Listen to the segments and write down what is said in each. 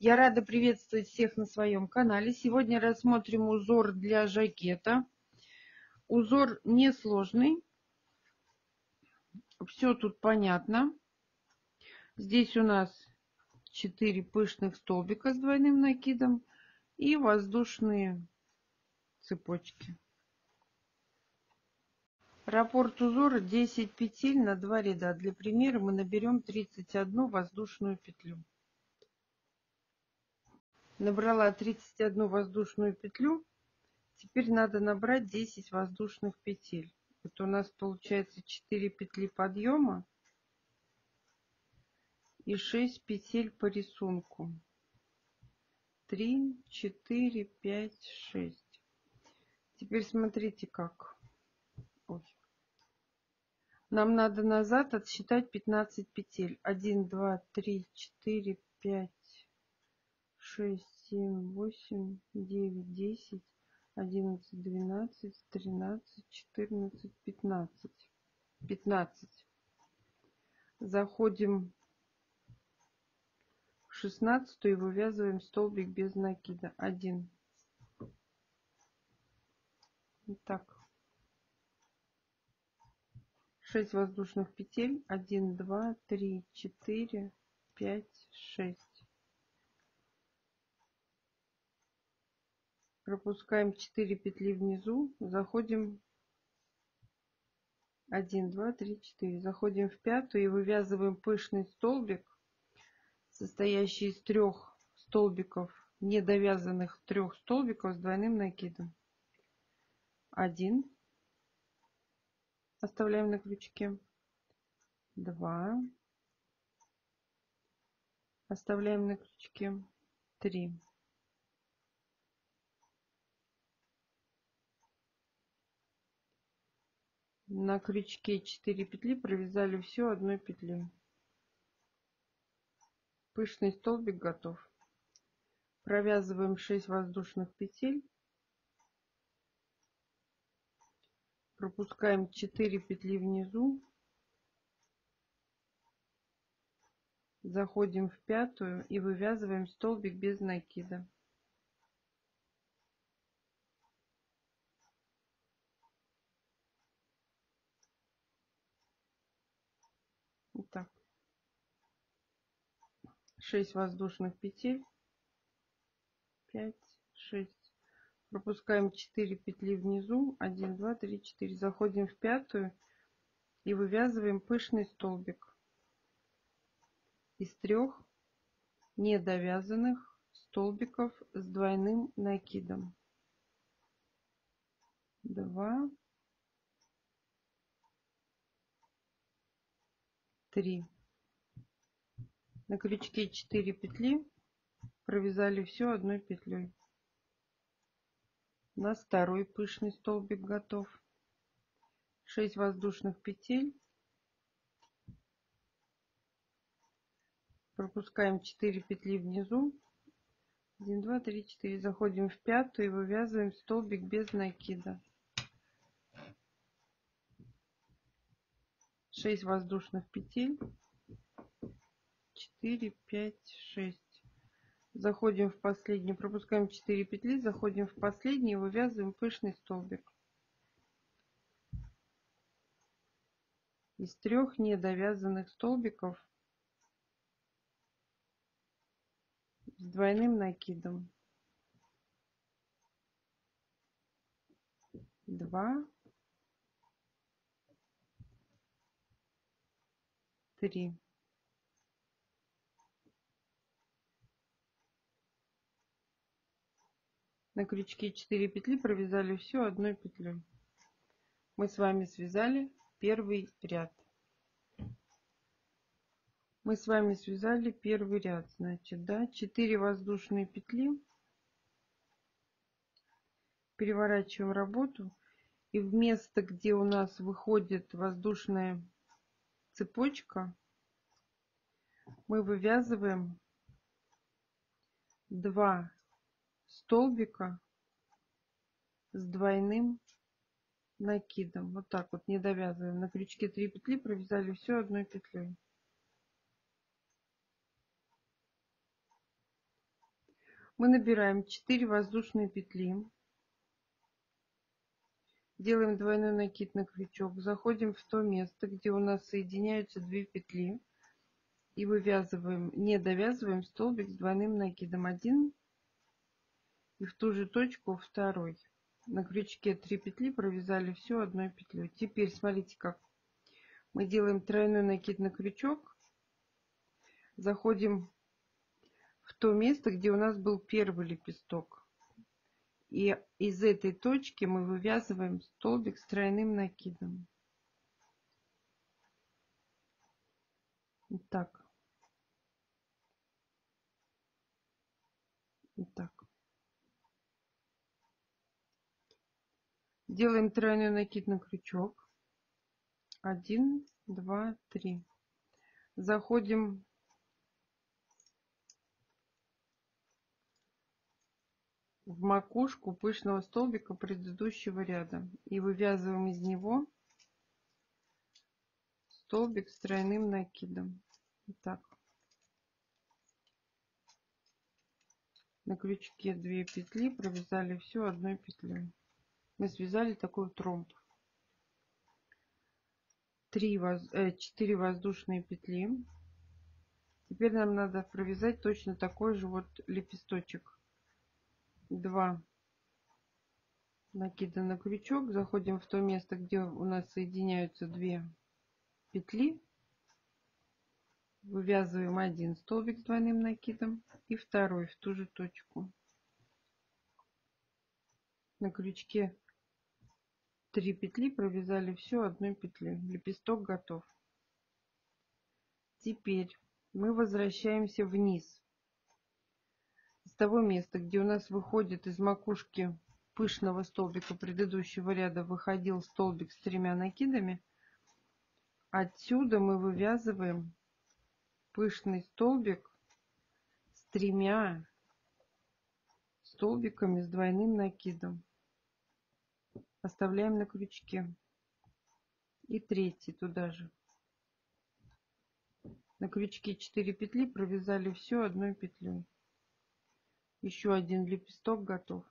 Я рада приветствовать всех на своем канале. Сегодня рассмотрим узор для жакета. Узор несложный. Все тут понятно. Здесь у нас 4 пышных столбика с двойным накидом и воздушные цепочки. Раппорт узора 10 петель на 2 ряда. Для примера мы наберем 31 воздушную петлю. Набрала 31 воздушную петлю. Теперь надо набрать 10 воздушных петель. Это у нас получается 4 петли подъема и 6 петель по рисунку. 3, 4, 5, 6. Теперь смотрите как. Ой. Нам надо назад отсчитать 15 петель. 1, 2, 3, 4, 5, 6, 7, 8, 9, 10. 11, 12, 13, 14, 15. 15. Заходим в 16-ю и вывязываем столбик без накида. 1. Вот так. 6 воздушных петель. 1, 2, 3, 4, 5, 6. Пропускаем 4 петли внизу. Заходим 1, 2, 3, 4. Заходим в 5-ю и вывязываем пышный столбик, состоящий из 3 столбиков, недовязанных 3 столбиков с двойным накидом. 1. Оставляем на крючке. 2. Оставляем на крючке. 3. На крючке 4 петли провязали все одной петлей. Пышный столбик готов. Провязываем 6 воздушных петель. Пропускаем 4 петли внизу. Заходим в 5-ю и вывязываем столбик без накида. Вот так. 6 воздушных петель. 5, 6. Пропускаем 4 петли внизу. 1, 2, 3, 4. Заходим в 5-ю и вывязываем пышный столбик из 3 недовязанных столбиков с двойным накидом. 2, 3. На крючке 4 петли провязали все одной петлей. У нас второй пышный столбик готов. 6 воздушных петель. Пропускаем 4 петли внизу. 1, 2, 3, 4. Заходим в 5-ю и вывязываем столбик без накида. 6 воздушных петель. 4, 5, 6. Заходим в последний, пропускаем 4 петли, заходим в последний и вывязываем пышный столбик из 3 недовязанных столбиков с двойным накидом. 2, 3. На крючке 4 петли провязали все одной петлей. Мы с вами связали первый ряд. Мы с вами связали первый ряд. Значит, да, 4 воздушные петли. Переворачиваем работу. И в место, где у нас выходит воздушная цепочка, мы вывязываем 2 столбика с двойным накидом. Вот так вот, не довязываем. На крючке 3 петли провязали все одной петлей. Мы набираем 4 воздушные петли, делаем двойной накид на крючок, заходим в то место, где у нас соединяются 2 петли, и вывязываем, не довязываем столбик с двойным накидом 1 и в ту же точку 2. На крючке 3 петли, провязали всю одной петлей. Теперь смотрите, как мы делаем тройной накид на крючок, заходим в то место, где у нас был первый лепесток, и из этой точки мы вывязываем столбик с тройным накидом. Вот так. Вот так. Делаем тройной накид на крючок. 1, 2, 3. Заходим в макушку пышного столбика предыдущего ряда и вывязываем из него столбик с тройным накидом. Вот так. На крючке 2 петли, провязали всю одной петлей. Мы связали такой вот ромб. 4 воздушные петли. Теперь нам надо провязать точно такой же вот лепесточек. 2 накида на крючок, заходим в то место, где у нас соединяются 2 петли, вывязываем 1 столбик с двойным накидом и второй в ту же точку. На крючке 3 петли, провязали всю одной петлей. Лепесток готов. Теперь мы возвращаемся вниз. С того места, где у нас выходит из макушки пышного столбика предыдущего ряда, выходил столбик с 3 накидами. Отсюда мы вывязываем пышный столбик с 3 столбиками с двойным накидом. Оставляем на крючке. И третий туда же. На крючке 4 петли, провязали всю одной петлей. Еще один лепесток готов.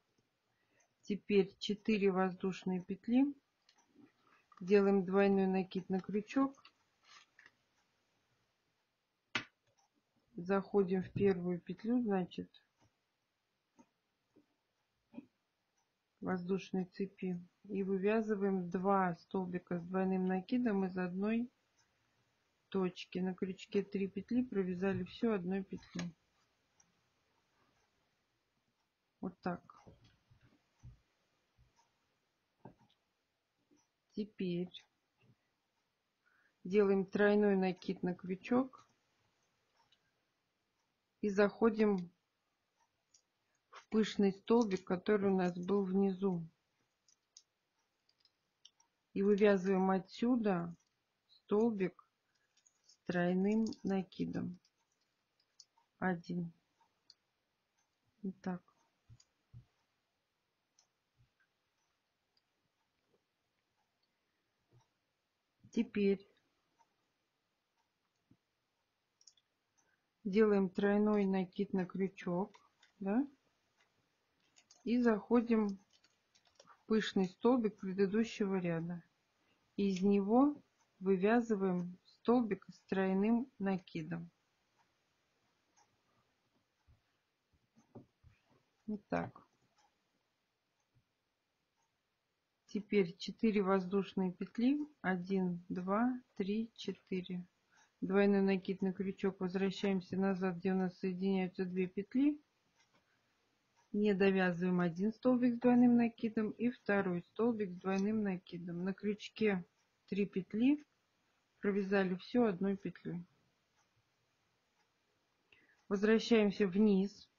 Теперь 4 воздушные петли. Делаем двойной накид на крючок. Заходим в первую петлю, значит, воздушной цепи. И вывязываем 2 столбика с двойным накидом из одной точки. На крючке 3 петли, провязали всю одной петлей. Вот так. Теперь делаем тройной накид на крючок и заходим в пышный столбик, который у нас был внизу. И вывязываем отсюда столбик с тройным накидом. 1. Вот так. Теперь делаем тройной накид на крючок, да, и заходим в пышный столбик предыдущего ряда. Из него вывязываем столбик с тройным накидом. Вот так. Теперь 4 воздушные петли. 1, 2, 3, 4. Двойной накид на крючок. Возвращаемся назад, где у нас соединяются 2 петли. Не довязываем 1 столбик с двойным накидом и второй столбик с двойным накидом. На крючке 3 петли, провязали всю одной петлей. Возвращаемся вниз,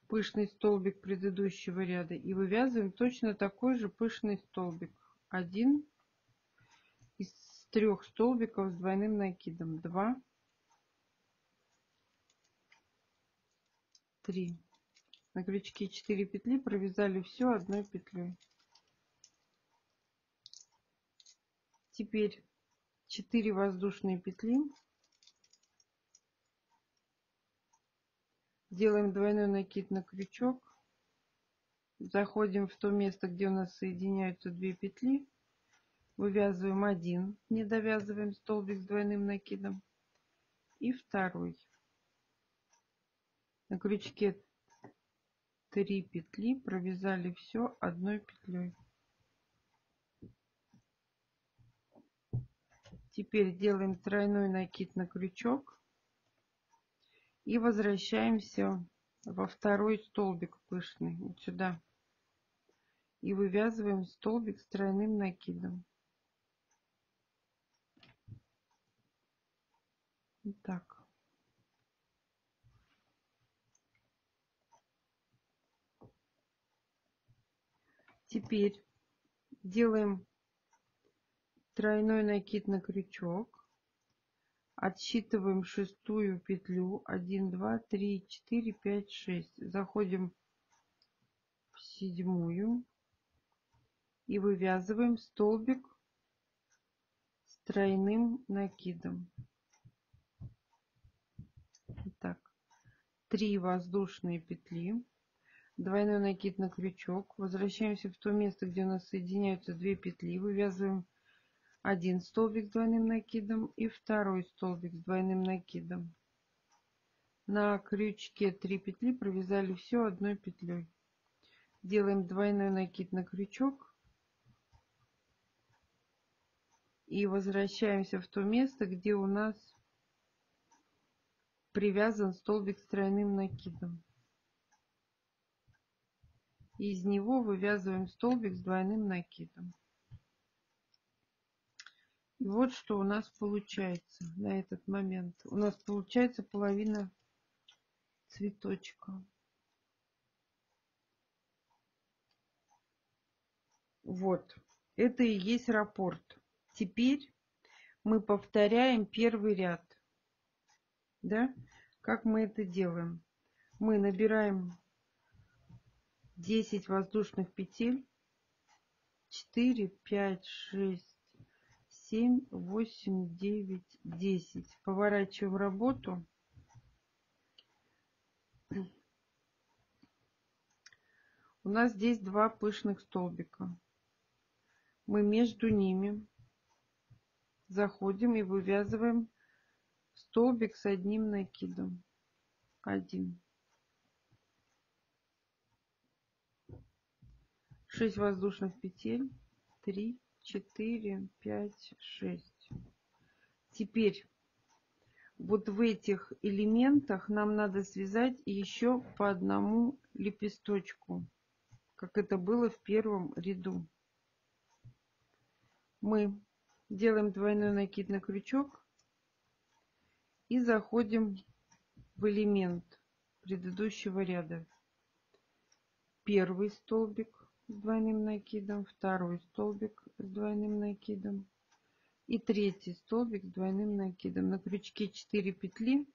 в пышный столбик предыдущего ряда, и вывязываем точно такой же пышный столбик. 1 из 3 столбиков с двойным накидом. 2, 3. На крючке 4 петли, провязали всю одной петлей. Теперь 4 воздушные петли. Делаем двойной накид на крючок. Заходим в то место, где у нас соединяются 2 петли. Вывязываем один, не довязываем столбик с двойным накидом. И второй. На крючке 3 петли, провязали все одной петлей. Теперь делаем тройной накид на крючок и возвращаемся во второй столбик пышный, вот сюда, и вывязываем столбик с тройным накидом. Вот так. Теперь делаем тройной накид на крючок, отсчитываем шестую петлю, 1 2 3 4 5 6, заходим в седьмую и вывязываем столбик с тройным накидом. Так, 3 воздушные петли, двойной накид на крючок, возвращаемся в то место, где у нас соединяются 2 петли, вывязываем один столбик с двойным накидом и второй столбик с двойным накидом. На крючке 3 петли, провязали все одной петлей. Делаем двойной накид на крючок и возвращаемся в то место, где у нас привязан столбик с тройным накидом. Из него вывязываем столбик с двойным накидом. И вот что у нас получается на этот момент. У нас получается половина цветочка. Вот, это и есть раппорт. Теперь мы повторяем первый ряд. Да? Как мы это делаем? Мы набираем 10 воздушных петель. 4, 5, 6, 7, 8, 9, 10. Поворачиваем работу. У нас здесь 2 пышных столбика. Мы между ними заходим и вывязываем столбик с одним накидом. 1. 6 воздушных петель. 3, 4, 5, 6. Теперь вот в этих элементах нам надо связать еще по одному лепесточку, как это было в первом ряду. Мы делаем двойной накид на крючок и заходим в элемент предыдущего ряда. Первый столбик с двойным накидом, второй столбик с двойным накидом и третий столбик с двойным накидом. На крючке 4 петли,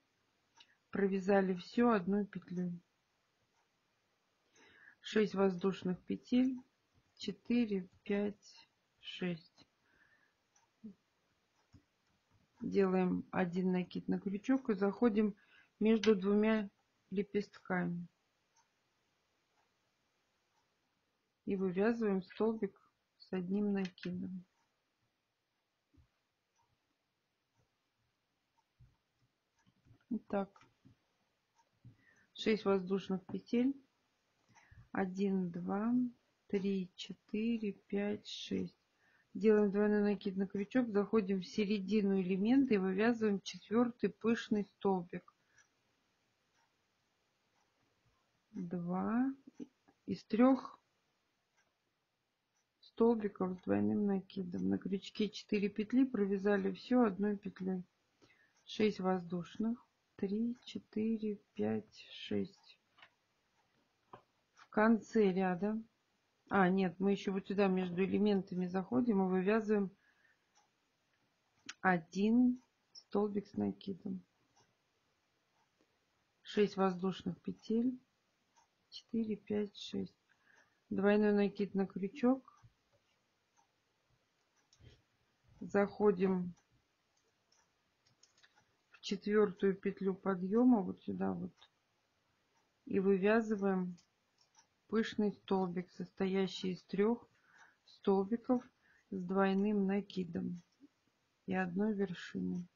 провязали все одной петлей. 6 воздушных петель, 4, 5, 6. Делаем один накид на крючок и заходим между двумя лепестками. И вывязываем столбик с одним накидом. Вот так. 6 воздушных петель. 1, 2, 3, 4, 5, 6. Делаем двойной накид на крючок, заходим в середину элемента и вывязываем четвертый пышный столбик. 2 из 3 столбиков с двойным накидом. На крючке 4 петли, провязали все одной петлей. 6 воздушных. 3, 4, 5, 6. В конце ряда, нет, мы еще вот сюда между элементами заходим и вывязываем один столбик с накидом. 6 воздушных петель. 4, 5, 6. Двойной накид на крючок. Заходим в четвертую петлю подъема, вот сюда вот, и вывязываем пышный столбик, состоящий из 3 столбиков с двойным накидом и одной вершиной.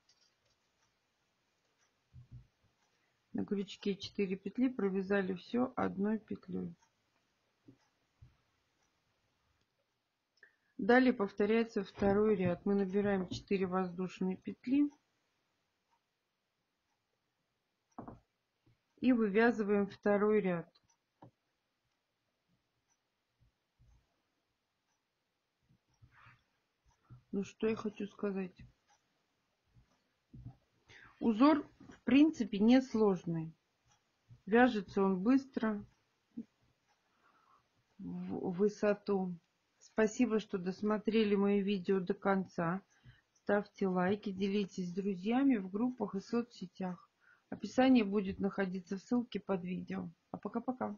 На крючке 4 петли провязали все одной петлей. Далее повторяется второй ряд. Мы набираем 4 воздушные петли и вывязываем второй ряд. Ну что я хочу сказать. Узор в принципе не сложный. Вяжется он быстро, в высоту. Спасибо, что досмотрели мои видео до конца. Ставьте лайки, делитесь с друзьями в группах и соцсетях. Описание будет находиться в ссылке под видео. А пока-пока.